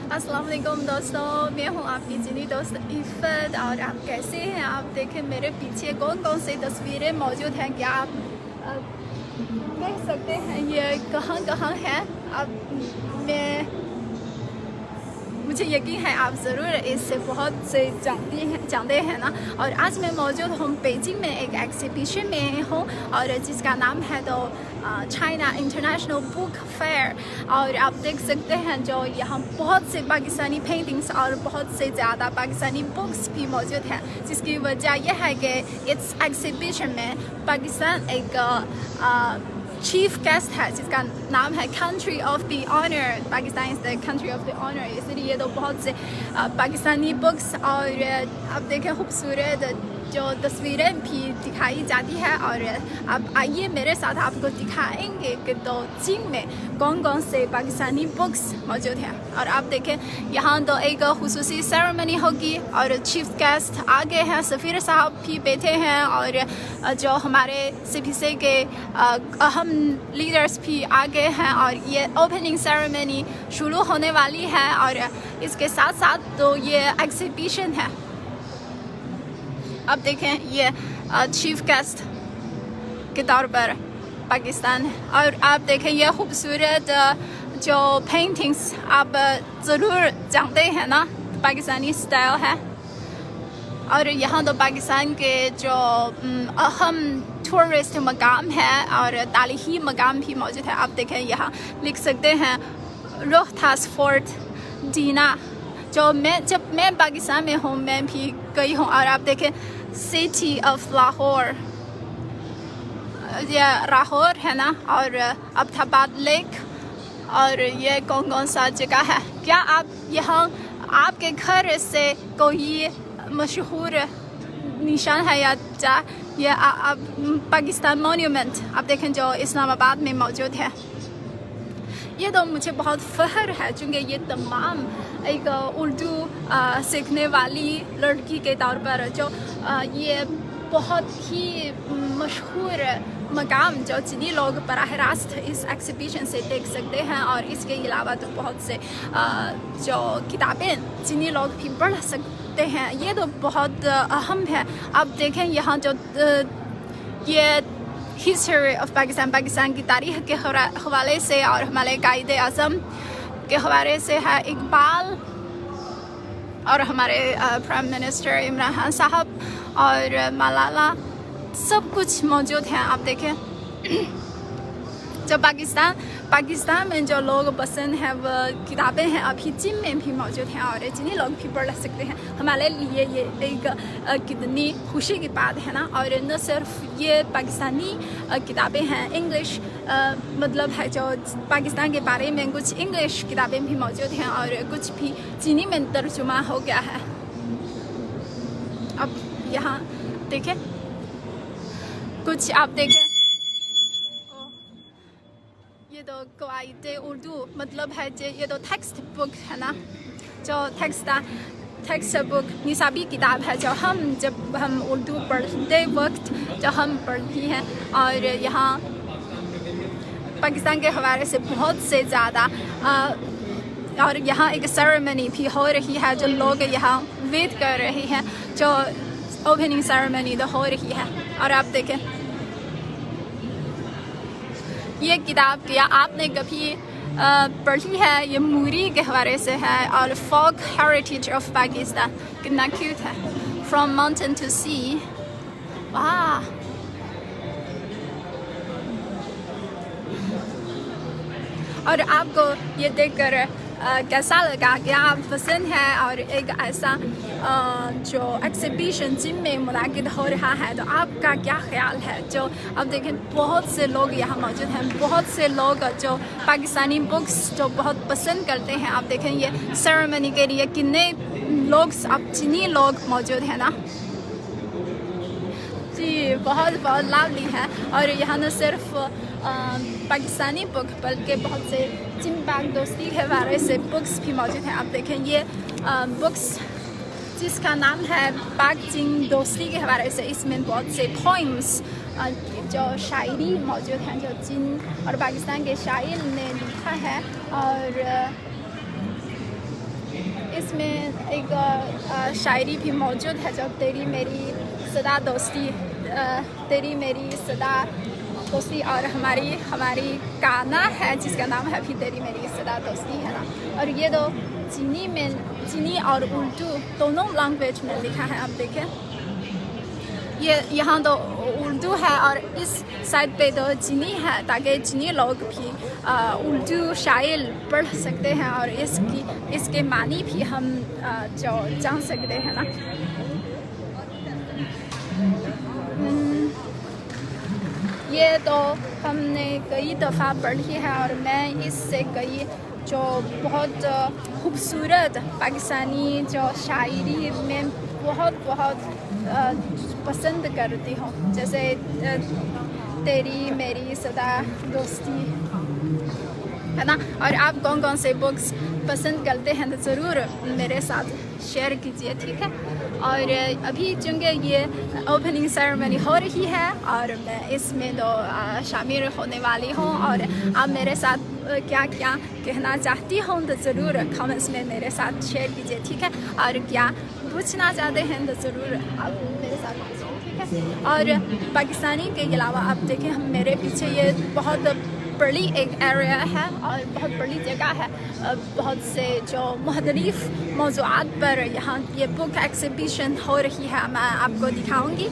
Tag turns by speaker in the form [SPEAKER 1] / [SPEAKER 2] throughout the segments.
[SPEAKER 1] अस्सलाम वालेकुम दोस्तों, मैं हूँ आपकी चीनी दोस्त इफ़त। और आप कैसे हैं? आप देखें मेरे पीछे कौन कौन सी तस्वीरें मौजूद हैं। क्या आप कह सकते हैं ये कहाँ कहाँ है? मैं मुझे यकीन है आप ज़रूर इससे बहुत से जानते हैं ना। और आज मैं मौजूद हूँ बेजिंग में एक एग्जीबिशन में हूँ और जिसका नाम है तो चाइना इंटरनेशनल बुक फेयर। और आप देख सकते हैं जो यहाँ बहुत से पाकिस्तानी पेंटिंग्स और बहुत से ज़्यादा पाकिस्तानी बुक्स भी मौजूद हैं, जिसकी वजह यह है कि इस एग्जीबिशन में पाकिस्तान एक चीफ गेस्ट है जिसका नाम है country of the honour. Pakistan is the country of the honour, इसलिए तो बहुत से पाकिस्तानी बुक्स और आप देखें खूबसूरत जो तस्वीरें भी दिखाई जाती है। और अब आइए मेरे साथ आपको दिखाएंगे कि तो चीन में कौन कौन से पाकिस्तानी बुक्स मौजूद हैं। और आप देखें यहाँ तो एक खुसूसी सेरेमनी होगी और चीफ गेस्ट आगे हैं, सफ़ीर साहब भी बैठे हैं और जो हमारे CPC के अहम लीडर्स भी आगे हैं। और ये ओपनिंग सेरेमनी शुरू होने वाली है और इसके साथ साथ तो ये एग्जीबिशन है। अब देखें ये चीफ गेस्ट के तौर पर पाकिस्तान है। और आप देखें ये खूबसूरत जो पेंटिंग्स आप ज़रूर जानते हैं ना, पाकिस्तानी स्टाइल है। और यहाँ तो पाकिस्तान के जो अहम टूरिस्ट मकाम है और तारीखी मकाम भी मौजूद है। आप देखें यहाँ लिख सकते हैं रोहतास फोर्ट दीना। जब मैं पाकिस्तान में हूँ मैं भी गई हूँ। और आप देखें सिटी ऑफ लाहौर, ये लाहौर है ना, और अब्बाबाद लेक। और ये कौन कौन सा जगह है? क्या आप यहाँ आपके घर से कोई मशहूर निशान है या जा ये आप पाकिस्तान मोन्यूमेंट आप देखें जो इस्लामाबाद में मौजूद है। ये तो मुझे बहुत फ़ख्र है क्योंकि ये तमाम एक उर्दू सीखने वाली लड़की के तौर पर जो ये बहुत ही मशहूर मकाम जो चीनी लोग बराह रास्त इस एग्जीबिशन से देख सकते हैं। और इसके अलावा तो बहुत से जो किताबें चीनी लोग भी पढ़ सकते हैं। ये तो बहुत अहम है। आप देखें यहाँ जो ये हिस्ट्री ऑफ पाकिस्तान की तारीख़ के हवाले से और हमारे कायदे आज़म के हवाले से है इकबाल और हमारे प्राइम मिनिस्टर इमरान खान साहब और मलाला, सब कुछ मौजूद हैं। आप देखें जो पाकिस्तान में जो लोग पसंद हैं वो किताबें हैं अभी चीन में भी मौजूद हैं और चीनी लोग भी पढ़ सकते हैं। हमारे लिए ये एक कितनी खुशी की बात है ना। और न सिर्फ ये पाकिस्तानी किताबें हैं, इंग्लिश मतलब है जो पाकिस्तान के बारे में कुछ इंग्लिश किताबें भी मौजूद हैं और कुछ भी चीनी में तर्जुमा हो गया है। अब यहाँ देखें कुछ, आप देखें ये तो कायदे उर्दू मतलब है जो ये तो टेक्स्ट बुक है ना, जो टेक्स्ट बुक निसाबी किताब है जो जब हम उर्दू पढ़ते वक्त जो हम पढ़ती हैं। और यहाँ पाकिस्तान के हवाले से बहुत से ज़्यादा और यहाँ एक सेरेमनी भी हो रही है जो लोग यहाँ वेट कर रहे हैं, जो ओपनिंग सेरेमनी तो हो रही है। और आप देखें ये किताब क्या आपने कभी पढ़ी है? ये मूरी के हवाले से है और फोक हेरिटेज ऑफ पाकिस्तान, कितना क्यूट है। फ्रॉम माउंटेन टू सी, वाह। और आपको ये देखकर कैसा लगा? क्या आप पसंद है? और एक ऐसा जो एग्जीबिशन चीन में मुनाकिद हो रहा है तो आपका क्या ख्याल है? जो अब देखें बहुत से लोग यहाँ मौजूद हैं, बहुत से लोग जो पाकिस्तानी बुक्स जो बहुत पसंद करते हैं। आप देखें ये सेरेमनी के लिए कितने लोग अब चीनी लोग मौजूद हैं ना जी, बहुत बहुत लाभली है। और यहाँ न सिर्फ पाकिस्तानी बुक बल्कि बहुत से चीन पाक दोस्ती के बारे से बुक्स भी मौजूद हैं। आप देखें ये बुक्स जिसका नाम है पाक चीन दोस्ती के हवाले से, इसमें बहुत से पोइम्स जो शायरी मौजूद हैं जो चीन और पाकिस्तान के शायर ने लिखा है। और इसमें एक शायरी भी मौजूद है जो तेरी मेरी सदा दोस्ती, तेरी मेरी सदा दोस्ती, और हमारी गाना है जिसका नाम है भी तेरी मेरी सदा दोस्ती है ना। और ये दो चीनी और उर्दू दोनों लैंग्वेज में लिखा है। आप देखें ये यहाँ तो उर्दू है और इस साइड पे तो चीनी है, ताकि चीनी लोग भी उर्दू शायर पढ़ सकते हैं और इसके मानी भी हम जो जान सकते हैं ना। ये तो हमने कई दफ़ा पढ़ी है और मैं इससे कई जो बहुत खूबसूरत पाकिस्तानी जो शायरी में बहुत पसंद करती हूँ, जैसे तेरी मेरी सदा दोस्ती है ना। और आप कौन से बुक्स पसंद करते हैं तो ज़रूर मेरे साथ शेयर कीजिए, ठीक है। और अभी चूँकि ये ओपनिंग सेरेमनी हो रही है और मैं इसमें तो शामिल होने वाली हूँ, और आप मेरे साथ क्या कहना चाहती हूँ तो ज़रूर कमेंट्स में मेरे साथ शेयर कीजिए, ठीक है। और क्या पूछना चाहते हैं तो ज़रूर आप मेरे साथ पूछिए, ठीक है। और पाकिस्तानी के अलावा आप देखें हम मेरे पीछे ये बहुत बड़ी एक एरिया है और बहुत बड़ी जगह है, बहुत से जो मुख्तलिफ मौज़ूआत पर यहाँ ये बुक एग्ज़िबिशन हो रही है, मैं आपको दिखाऊंगी।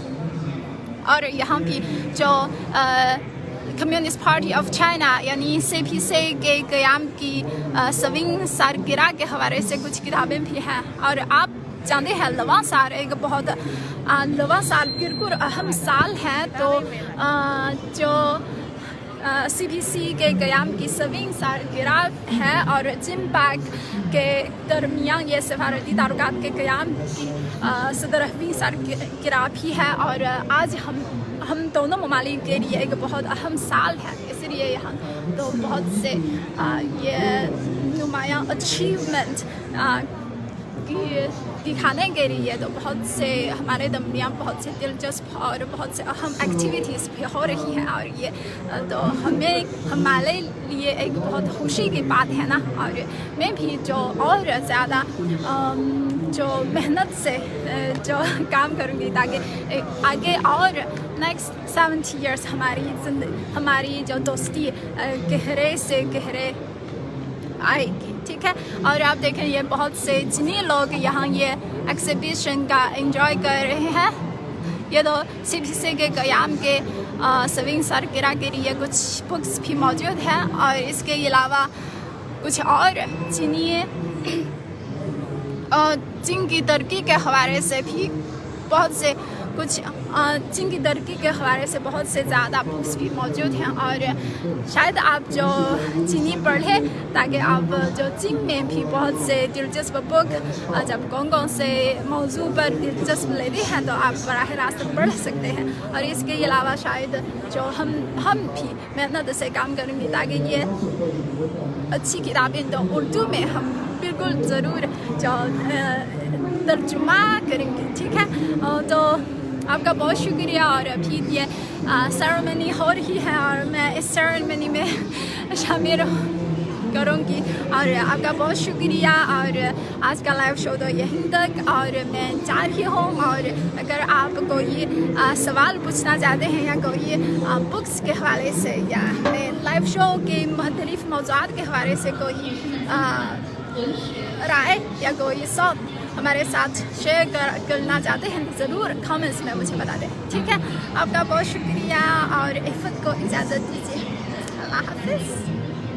[SPEAKER 1] और यहाँ भी जो कम्युनिस्ट पार्टी ऑफ चाइना यानी CPC के क़याम की 100वीं सालगिरह के हवाले से कुछ किताबें भी हैं। और आप जानते हैं लवा साल एक बहुत लवा साल बिल्कुल अहम साल है, तो जो CPC के क़याम की 100वीं सालगिरह है और जिम्बाग के दरमियान ये सफारती ताल्लुकात के क़याम की 17वीं सालगिरह भी है। और आज हम दोनों ममालिक के लिए एक बहुत अहम साल है, इसलिए यहाँ तो बहुत से ये नुमायाँ अचीवमेंट दिखाने के लिए तो बहुत से हमारे दरमियान बहुत से दिलचस्प और बहुत से अहम एक्टिविटीज़ भी हो रही हैं। और ये तो हमारे लिए एक बहुत खुशी की बात है ना। और मैं भी जो और ज़्यादा जो मेहनत से जो काम करूँगी ताकि आगे और नेक्स्ट 70 years हमारी जो दोस्ती गहरे से गहरे आएगी, ठीक है। और आप देखें ये बहुत से चीनी लोग यहाँ ये एग्ज़िबिशन का एंजॉय कर रहे हैं। ये तो CPC के क़याम के 100वीं सालगिरह के लिए कुछ बुक्स भी मौजूद हैं, और इसके अलावा कुछ और चीन की तरक्की के हवाले से भी बहुत से कुछ चीन की तरक्की के हवाले से बहुत से ज़्यादा बुक्स भी मौजूद हैं। और शायद आप जो चीनी पढ़ें ताकि आप जो चीन में भी बहुत से दिलचस्प बुक जब कौन से मौजू पर दिलचस्प लेते हैं तो आप बराह रास्त पढ़ सकते हैं। और इसके अलावा शायद जो हम भी मेहनत से काम करेंगे ताकि ये अच्छी किताबें तो उर्दू में हम बिल्कुल ज़रूर जो तर्जुमा करेंगे, ठीक है। तो आपका बहुत शुक्रिया। और अभी ये सेरेमनी हो रही है और मैं इस सेरेमनी में शामिल करूँगी, और आपका बहुत शुक्रिया। और आज का लाइव शो तो यहीं तक, और मैं जा रही हूँ। और अगर आप कोई सवाल पूछना चाहते हैं या कोई बुक्स के हवाले से या लाइव शो के मुख्तलिफ मौज़ूआत के हवाले से कोई राय या कोई सब हमारे साथ शेयर करना चाहते हैं तो ज़रूर कमेंट्स में मुझे बता दें, ठीक है। आपका बहुत शुक्रिया और इफ़्फ़त को इजाज़त दीजिए। अल्लाह हाफ़िज़।